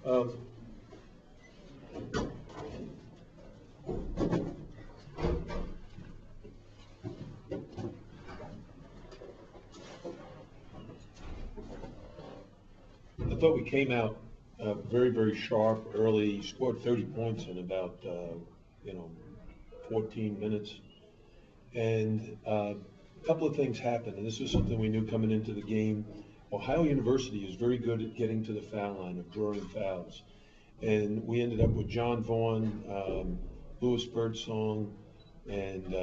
Um, I thought we came out very, very sharp early, scored 30 points in about, 14 minutes. And a couple of things happened, and this was something we knew coming into the game. Ohio University is very good at getting to the foul line, of drawing fouls. And we ended up with John Vaughn, Louis Birdsong, and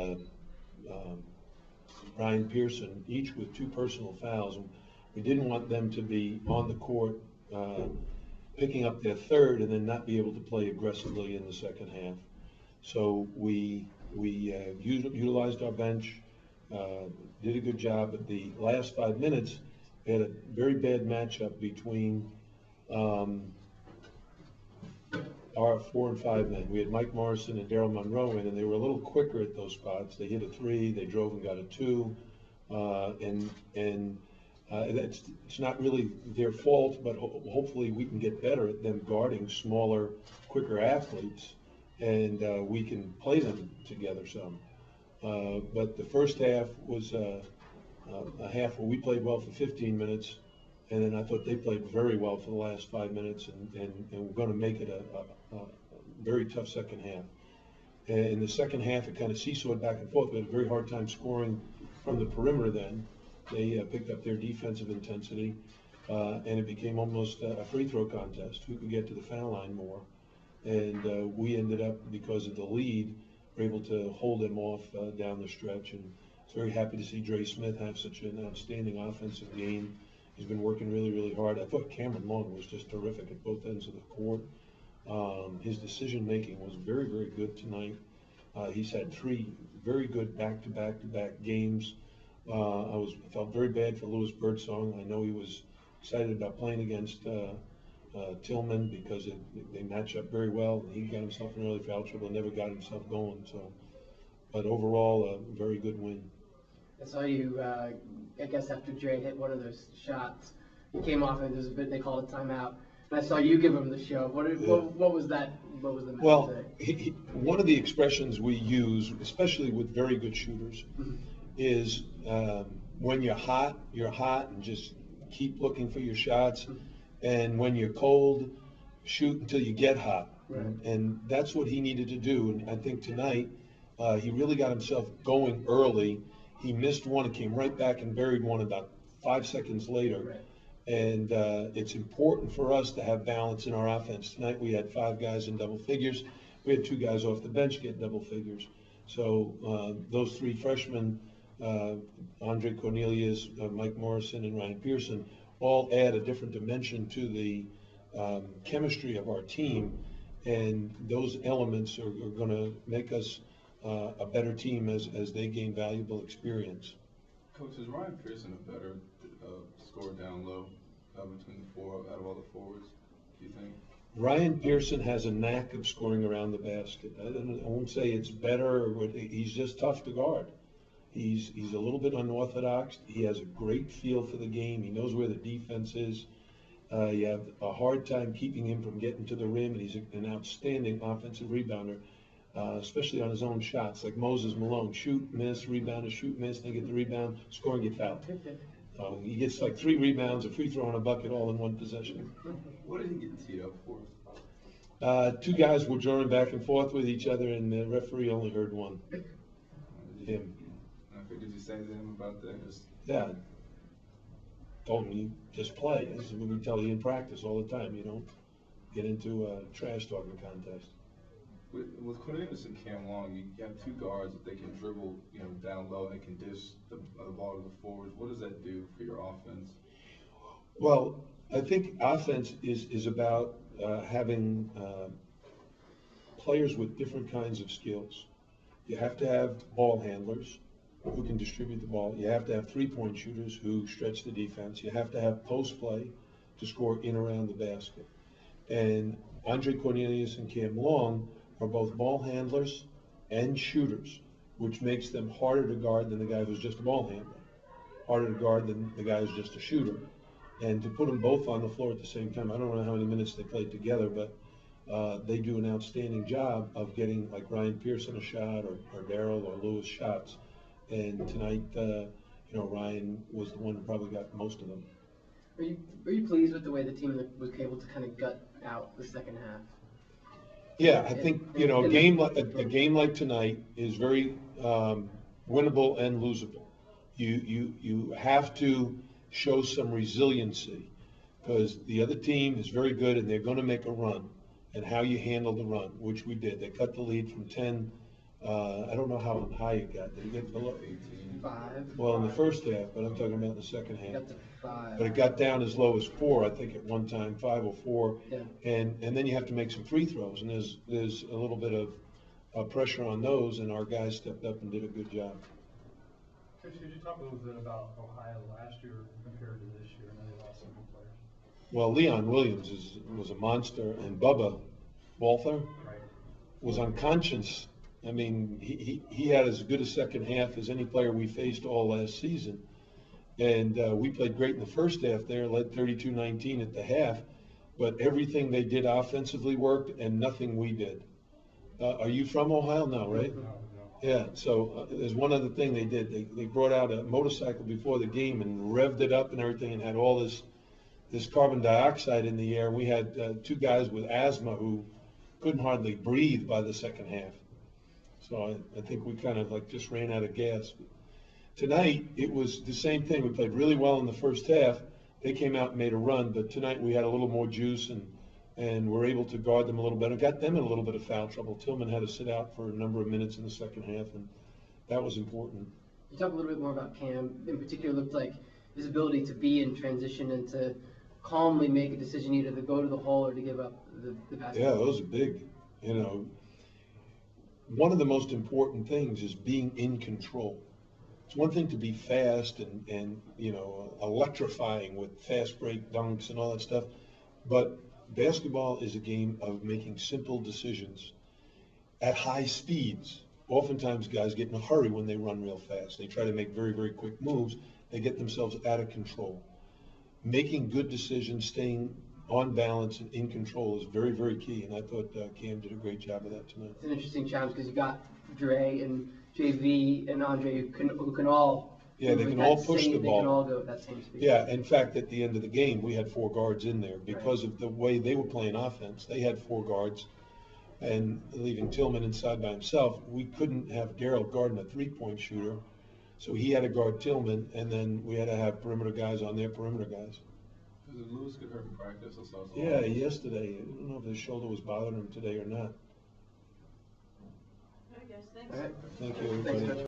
Ryan Pearson, each with 2 personal fouls. And we didn't want them to be on the court picking up their third and then not be able to play aggressively in the second half. So we utilized our bench, did a good job. But the last 5 minutes, we had a very bad matchup between our 4 and 5 men. We had Mike Morrison and Daryl Monroe in, and they were a little quicker at those spots. They hit a 3, they drove and got a 2, it's not really their fault, but hopefully we can get better at them guarding smaller, quicker athletes, and we can play them together some. But the first half was a half where we played well for 15 minutes, and then I thought they played very well for the last 5 minutes, and we're going to make it a very tough second half. And in the second half, it kind of seesawed back and forth. We had a very hard time scoring from the perimeter then. They picked up their defensive intensity, and it became almost a free throw contest. Who could get to the foul line more? And we ended up, because of the lead, were able to hold them off down the stretch. And I was very happy to see Dre Smith have such an outstanding offensive game. He's been working really, really hard. I thought Cameron Long was just terrific at both ends of the court. His decision making was very, very good tonight. He's had 3 very good back-to-back games. I felt very bad for Louis Birdsong. I know he was excited about playing against Tillman because they match up very well. He got himself in early foul trouble, never got himself going. But overall, a very good win. I saw you, I guess after Dre hit one of those shots, he came off and there's a bit, they called a timeout. And I saw you give him the show. What was that? What was the message? Well, one of the expressions we use, especially with very good shooters, is when you're hot, and just keep looking for your shots. And when you're cold, shoot until you get hot. Right. And that's what he needed to do. And I think tonight he really got himself going early. He missed one and came right back and buried one about 5 seconds later. Right. And it's important for us to have balance in our offense. Tonight we had 5 guys in double figures. We had 2 guys off the bench get double figures. So those 3 freshmen, Andre Cornelius, Mike Morrison, and Ryan Pearson, all add a different dimension to the chemistry of our team. And those elements are going to make us a better team as they gain valuable experience. Coach, is Ryan Pearson a better scorer down low between the 4 out of all the forwards, do you think? Ryan Pearson has a knack of scoring around the basket. I won't say it's better, but he's just tough to guard. He's a little bit unorthodox. He has a great feel for the game. He knows where the defense is. You have a hard time keeping him from getting to the rim, and he's an outstanding offensive rebounder, especially on his own shots, like Moses Malone. Shoot, miss, rebound, shoot, miss, then get the rebound, score and get fouled. He gets like 3 rebounds, a free throw, and a bucket all in one possession. What did he get teed up for? 2 guys were drawing back and forth with each other, and the referee only heard one. Him. Did you say to him about that? Yeah. Told him, you just play. This is what we tell you in practice all the time. You don't get into a trash talking contest. With Cornelius and Cam Long, you have 2 guards that they can dribble, down low, and they can dish the ball to the forwards. What does that do for your offense? Well, I think offense is about having players with different kinds of skills. You have to have ball handlers who can distribute the ball. You have to have 3-point shooters who stretch the defense. You have to have post play to score in around the basket. And Andre Cornelius and Cam Long are both ball handlers and shooters, which makes them harder to guard than the guy who's just a ball handler, harder to guard than the guy who's just a shooter. And to put them both on the floor at the same time, I don't know how many minutes they played together, but they do an outstanding job of getting like Ryan Pearson a shot or Daryl or Lewis shots. And tonight, Ryan was the one who probably got most of them. Are you pleased with the way the team was able to kind of gut out the second half? Yeah, I think, a game like tonight is very winnable and losable. You have to show some resiliency because the other team is very good and they're going to make a run, and how you handle the run, which we did. They cut the lead from 10. I don't know how high it got. Did it get below 18? 5. Well, in the first half, but I'm talking about the second half. Got to 5. But it got down as low as 4, I think, at one time, 5 or 4. Yeah. And then you have to make some free throws, and there's a little bit of pressure on those, and our guys stepped up and did a good job. Coach, could you talk a little bit about Ohio last year compared to this year? I know they lost some good players. Well, Leon Williams was a monster, and Bubba Walther Right. was unconscious. I mean, he had as good a second half as any player we faced all last season. And we played great in the first half there, led 32-19 at the half, but everything they did offensively worked and nothing we did. Are you from Ohio? No, right? No. Yeah, so there's one other thing they did. They brought out a motorcycle before the game and revved it up and everything and had all this carbon dioxide in the air. We had 2 guys with asthma who couldn't hardly breathe by the second half. So I think we kind of like just ran out of gas. Tonight, it was the same thing. We played really well in the first half. They came out and made a run, but tonight we had a little more juice and were able to guard them a little better. Got them in a little bit of foul trouble. Tillman had to sit out for a number of minutes in the second half, and that was important. You talk a little bit more about Cam. In particular, looked like his ability to be in transition and to calmly make a decision either to go to the hole or to give up the basketball. Yeah, those are big. One of the most important things is being in control. It's one thing to be fast and electrifying with fast break dunks and all that stuff, but basketball is a game of making simple decisions at high speeds. Oftentimes guys get in a hurry when they run real fast. They try to make very, very quick moves. They get themselves out of control. Making good decisions, staying on balance and in control is very, very key, and I thought Cam did a great job of that tonight. It's an interesting challenge because you got Dre and JV and Andre who can all they can all push the ball. They can all go at that same speed. Yeah, in fact, at the end of the game, we had 4 guards in there because of the way they were playing offense. They had 4 guards, and leaving Tillman inside by himself, we couldn't have Daryl guarding a 3-point shooter, so he had to guard Tillman, and then we had to have perimeter guys on their perimeter guys. Did Lewis get hurt in practice? I saw something. Yeah, yesterday. I don't know if his shoulder was bothering him today or not. I guess, thanks. All right. Thank you, Thanks, everybody.